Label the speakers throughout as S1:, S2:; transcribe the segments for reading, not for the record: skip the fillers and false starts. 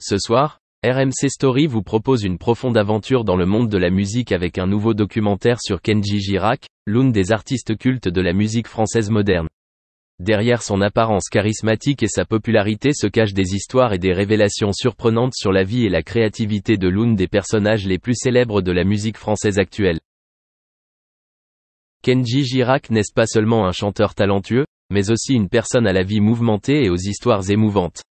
S1: Ce soir, RMC Story vous propose une profonde aventure dans le monde de la musique avec un nouveau documentaire sur Kenji Girac, l'une des artistes cultes de la musique française moderne. Derrière son apparence charismatique et sa popularité se cachent des histoires et des révélations surprenantes sur la vie et la créativité de l'une des personnages les plus célèbres de la musique française actuelle. Kenji Girac n'est pas seulement un chanteur talentueux, mais aussi une personne à la vie mouvementée et aux histoires émouvantes.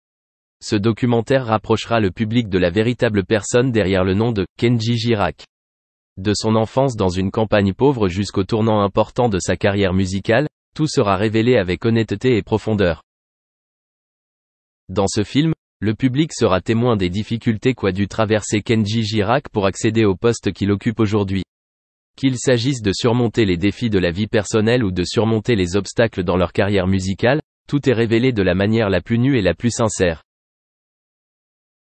S1: Ce documentaire rapprochera le public de la véritable personne derrière le nom de Kenji Girac. De son enfance dans une campagne pauvre jusqu'au tournant important de sa carrière musicale, tout sera révélé avec honnêteté et profondeur. Dans ce film, le public sera témoin des difficultés qu'a dû traverser Kenji Girac pour accéder au poste qu'il occupe aujourd'hui. Qu'il s'agisse de surmonter les défis de la vie personnelle ou de surmonter les obstacles dans leur carrière musicale, tout est révélé de la manière la plus nue et la plus sincère.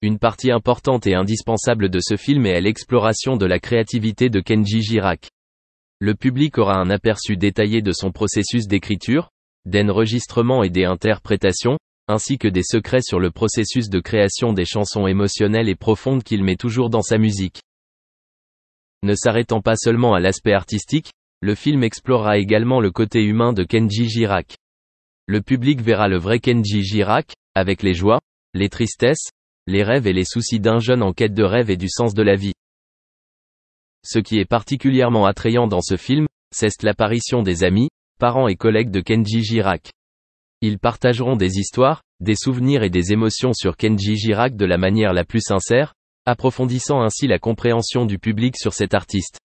S1: Une partie importante et indispensable de ce film est l'exploration de la créativité de Kenji Girac. Le public aura un aperçu détaillé de son processus d'écriture, d'enregistrement et d'interprétation, ainsi que des secrets sur le processus de création des chansons émotionnelles et profondes qu'il met toujours dans sa musique. Ne s'arrêtant pas seulement à l'aspect artistique, le film explorera également le côté humain de Kenji Girac. Le public verra le vrai Kenji Girac, avec les joies, les tristesses, les rêves et les soucis d'un jeune en quête de rêve et du sens de la vie. Ce qui est particulièrement attrayant dans ce film, c'est l'apparition des amis, parents et collègues de Kenji Girac. Ils partageront des histoires, des souvenirs et des émotions sur Kenji Girac de la manière la plus sincère, approfondissant ainsi la compréhension du public sur cet artiste.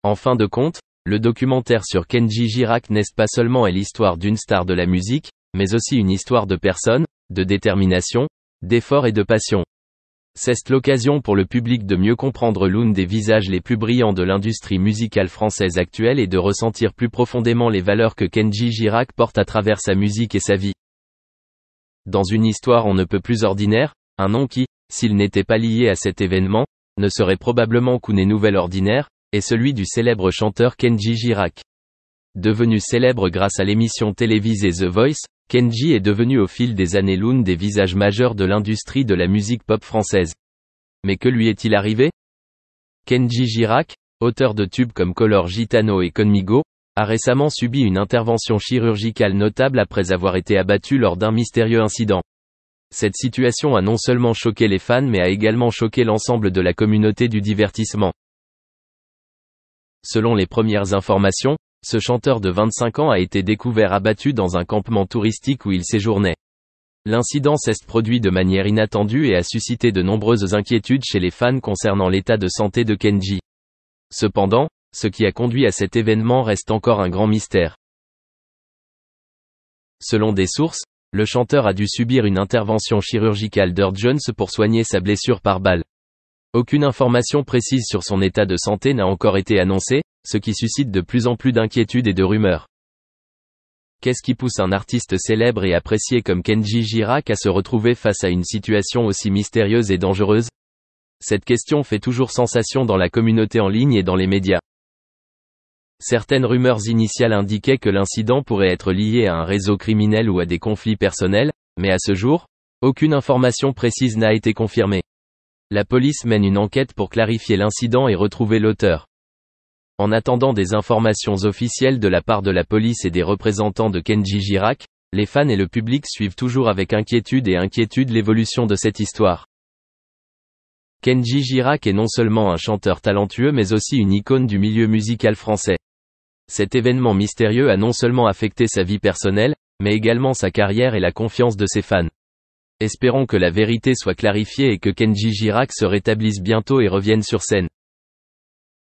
S1: En fin de compte, le documentaire sur Kenji Girac n'est pas seulement l'histoire d'une star de la musique, mais aussi une histoire de personne, de détermination, d'effort et de passion. C'est l'occasion pour le public de mieux comprendre l'une des visages les plus brillants de l'industrie musicale française actuelle et de ressentir plus profondément les valeurs que Kenji Girac porte à travers sa musique et sa vie. Dans une histoire on ne peut plus ordinaire, un nom qui, s'il n'était pas lié à cet événement, ne serait probablement qu'une nouvelle ordinaire, est celui du célèbre chanteur Kenji Girac. Devenu célèbre grâce à l'émission télévisée The Voice, Kenji est devenu au fil des années l'une des visages majeurs de l'industrie de la musique pop française. Mais que lui est-il arrivé? Kenji Girac, auteur de tubes comme Color Gitano et Conmigo, a récemment subi une intervention chirurgicale notable après avoir été abattu lors d'un mystérieux incident. Cette situation a non seulement choqué les fans mais a également choqué l'ensemble de la communauté du divertissement. Selon les premières informations, ce chanteur de 25 ans a été découvert abattu dans un campement touristique où il séjournait. L'incident s'est produit de manière inattendue et a suscité de nombreuses inquiétudes chez les fans concernant l'état de santé de Kenji. Cependant, ce qui a conduit à cet événement reste encore un grand mystère. Selon des sources, le chanteur a dû subir une intervention chirurgicale d'urgence pour soigner sa blessure par balle. Aucune information précise sur son état de santé n'a encore été annoncée, ce qui suscite de plus en plus d'inquiétudes et de rumeurs. Qu'est-ce qui pousse un artiste célèbre et apprécié comme Kenji Girac à se retrouver face à une situation aussi mystérieuse et dangereuse? Cette question fait toujours sensation dans la communauté en ligne et dans les médias. Certaines rumeurs initiales indiquaient que l'incident pourrait être lié à un réseau criminel ou à des conflits personnels, mais à ce jour, aucune information précise n'a été confirmée. La police mène une enquête pour clarifier l'incident et retrouver l'auteur. En attendant des informations officielles de la part de la police et des représentants de Kenji Girac, les fans et le public suivent toujours avec inquiétude l'évolution de cette histoire. Kenji Girac est non seulement un chanteur talentueux mais aussi une icône du milieu musical français. Cet événement mystérieux a non seulement affecté sa vie personnelle, mais également sa carrière et la confiance de ses fans. Espérons que la vérité soit clarifiée et que Kenji Girac se rétablisse bientôt et revienne sur scène.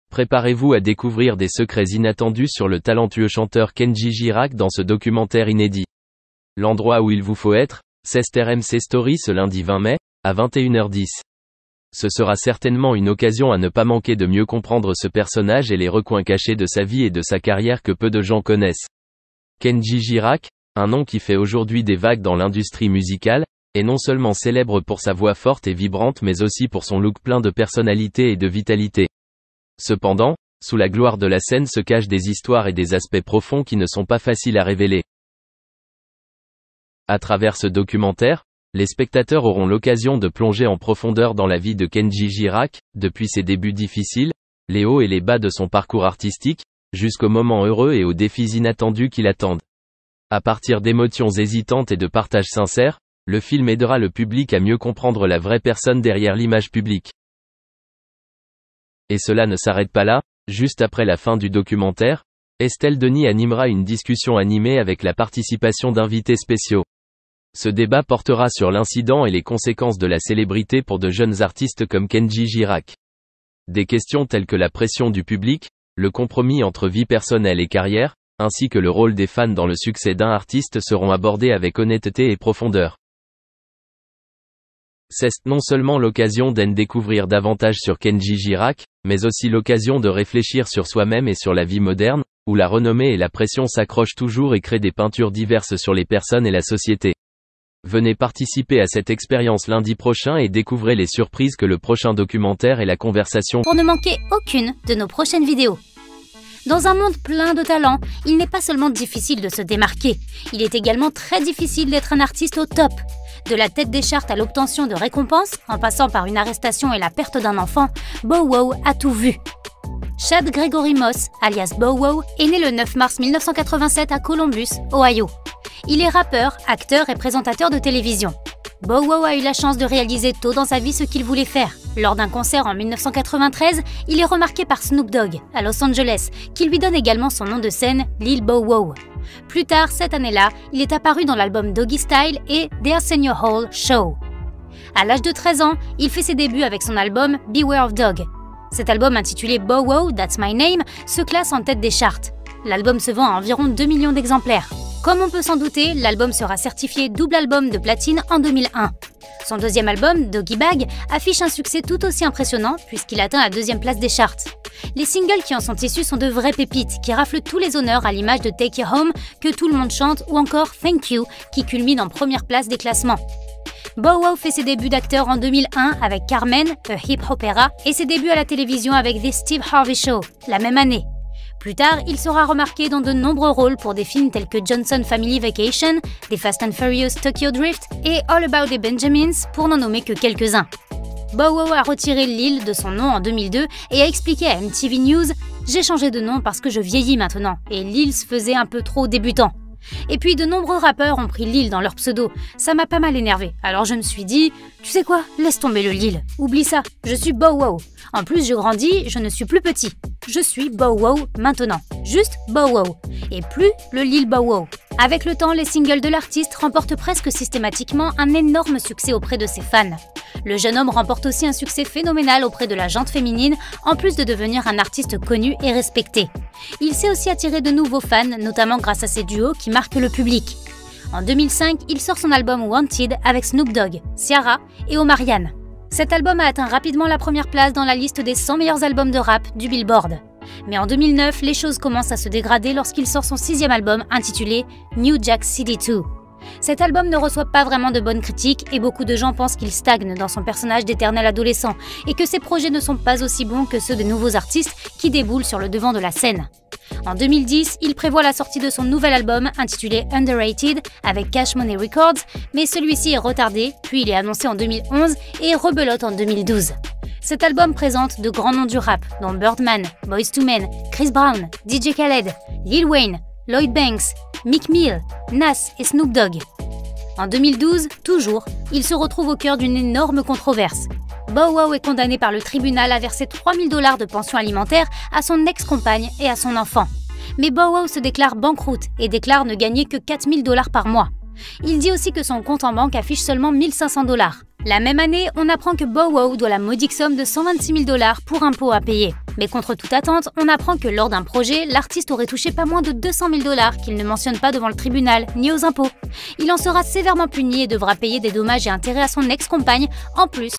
S1: Préparez-vous à découvrir des secrets inattendus sur le talentueux chanteur Kenji Girac dans ce documentaire inédit. L'endroit où il vous faut être, c'est RMC Story ce lundi 20 mai, à 21h10. Ce sera certainement une occasion à ne pas manquer de mieux comprendre ce personnage et les recoins cachés de sa vie et de sa carrière que peu de gens connaissent. Kenji Girac, un nom qui fait aujourd'hui des vagues dans l'industrie musicale, est non seulement célèbre pour sa voix forte et vibrante mais aussi pour son look plein de personnalité et de vitalité. Cependant, sous la gloire de la scène se cachent des histoires et des aspects profonds qui ne sont pas faciles à révéler. À travers ce documentaire, les spectateurs auront l'occasion de plonger en profondeur dans la vie de Kenji Girac, depuis ses débuts difficiles, les hauts et les bas de son parcours artistique, jusqu'aux moments heureux et aux défis inattendus qui l'attendent. À partir d'émotions hésitantes et de partages sincères, le film aidera le public à mieux comprendre la vraie personne derrière l'image publique. Et cela ne s'arrête pas là, juste après la fin du documentaire, Estelle Denis animera une discussion animée avec la participation d'invités spéciaux. Ce débat portera sur l'incident et les conséquences de la célébrité pour de jeunes artistes comme Kenji Girac. Des questions telles que la pression du public, le compromis entre vie personnelle et carrière, ainsi que le rôle des fans dans le succès d'un artiste seront abordés avec honnêteté et profondeur. C'est non seulement l'occasion d'en découvrir davantage sur Kenji Girac, mais aussi l'occasion de réfléchir sur soi-même et sur la vie moderne, où la renommée et la pression s'accrochent toujours et créent des peintures diverses sur les personnes et la société. Venez participer à cette expérience lundi prochain et découvrez les surprises que le prochain documentaire et la conversation
S2: pour ne manquer aucune de nos prochaines vidéos. Dans un monde plein de talents, il n'est pas seulement difficile de se démarquer, il est également très difficile d'être un artiste au top. De la tête des charts à l'obtention de récompenses, en passant par une arrestation et la perte d'un enfant, Bow Wow a tout vu. Chad Gregory Moss, alias Bow Wow, est né le 9 mars 1987 à Columbus, Ohio. Il est rappeur, acteur et présentateur de télévision. Bow Wow a eu la chance de réaliser tôt dans sa vie ce qu'il voulait faire. Lors d'un concert en 1993, il est remarqué par Snoop Dogg, à Los Angeles, qui lui donne également son nom de scène, Lil Bow Wow. Plus tard, cette année-là, il est apparu dans l'album Doggy Style et The Arsenio Hall Show. À l'âge de 13 ans, il fait ses débuts avec son album Beware of Dog. Cet album intitulé Bow Wow, That's My Name se classe en tête des charts. L'album se vend à environ 2 millions d'exemplaires. Comme on peut s'en douter, l'album sera certifié double album de platine en 2001. Son deuxième album, Doggy Bag, affiche un succès tout aussi impressionnant puisqu'il atteint la deuxième place des charts. Les singles qui en sont issus sont de vraies pépites qui raflent tous les honneurs à l'image de Take You Home que tout le monde chante ou encore Thank You qui culmine en première place des classements. Bow Wow fait ses débuts d'acteur en 2001 avec Carmen, A Hip Opera, et ses débuts à la télévision avec The Steve Harvey Show, la même année. Plus tard, il sera remarqué dans de nombreux rôles pour des films tels que Johnson Family Vacation, The Fast and Furious Tokyo Drift et All About the Benjamins, pour n'en nommer que quelques-uns. Bow Wow a retiré Lil de son nom en 2002 et a expliqué à MTV News « J'ai changé de nom parce que je vieillis maintenant et Lil se faisait un peu trop débutant. Et puis de nombreux rappeurs ont pris Lil dans leur pseudo, ça m'a pas mal énervé, alors je me suis dit « Tu sais quoi, laisse tomber le Lil, oublie ça, je suis Bow Wow. En plus je grandis, je ne suis plus petit. Je suis Bow Wow maintenant, juste Bow Wow, et plus le Lil Bow Wow. » Avec le temps, les singles de l'artiste remportent presque systématiquement un énorme succès auprès de ses fans. Le jeune homme remporte aussi un succès phénoménal auprès de la gente féminine, en plus de devenir un artiste connu et respecté. Il sait aussi attirer de nouveaux fans, notamment grâce à ses duos qui marquent le public. En 2005, il sort son album Wanted avec Snoop Dogg, Ciara et Omarion. Cet album a atteint rapidement la première place dans la liste des 100 meilleurs albums de rap du Billboard. Mais en 2009, les choses commencent à se dégrader lorsqu'il sort son 6e album intitulé New Jack City 2. Cet album ne reçoit pas vraiment de bonnes critiques et beaucoup de gens pensent qu'il stagne dans son personnage d'éternel adolescent et que ses projets ne sont pas aussi bons que ceux des nouveaux artistes qui déboulent sur le devant de la scène. En 2010, il prévoit la sortie de son nouvel album intitulé Underrated avec Cash Money Records, mais celui-ci est retardé, puis il est annoncé en 2011 et rebelote en 2012. Cet album présente de grands noms du rap, dont Birdman, Boyz II Men, Chris Brown, DJ Khaled, Lil Wayne, Lloyd Banks, Meek Mill, Nas et Snoop Dogg. En 2012, toujours, il se retrouve au cœur d'une énorme controverse. Bow Wow est condamné par le tribunal à verser 3 000 $ de pension alimentaire à son ex-compagne et à son enfant. Mais Bow Wow se déclare banqueroute et déclare ne gagner que 4 000 $ par mois. Il dit aussi que son compte en banque affiche seulement 1 500 $. La même année, on apprend que Bow Wow doit la modique somme de 126 000 $ pour impôts à payer. Mais contre toute attente, on apprend que lors d'un projet, l'artiste aurait touché pas moins de 200 000 $ qu'il ne mentionne pas devant le tribunal ni aux impôts. Il en sera sévèrement puni et devra payer des dommages et intérêts à son ex-compagne, en plus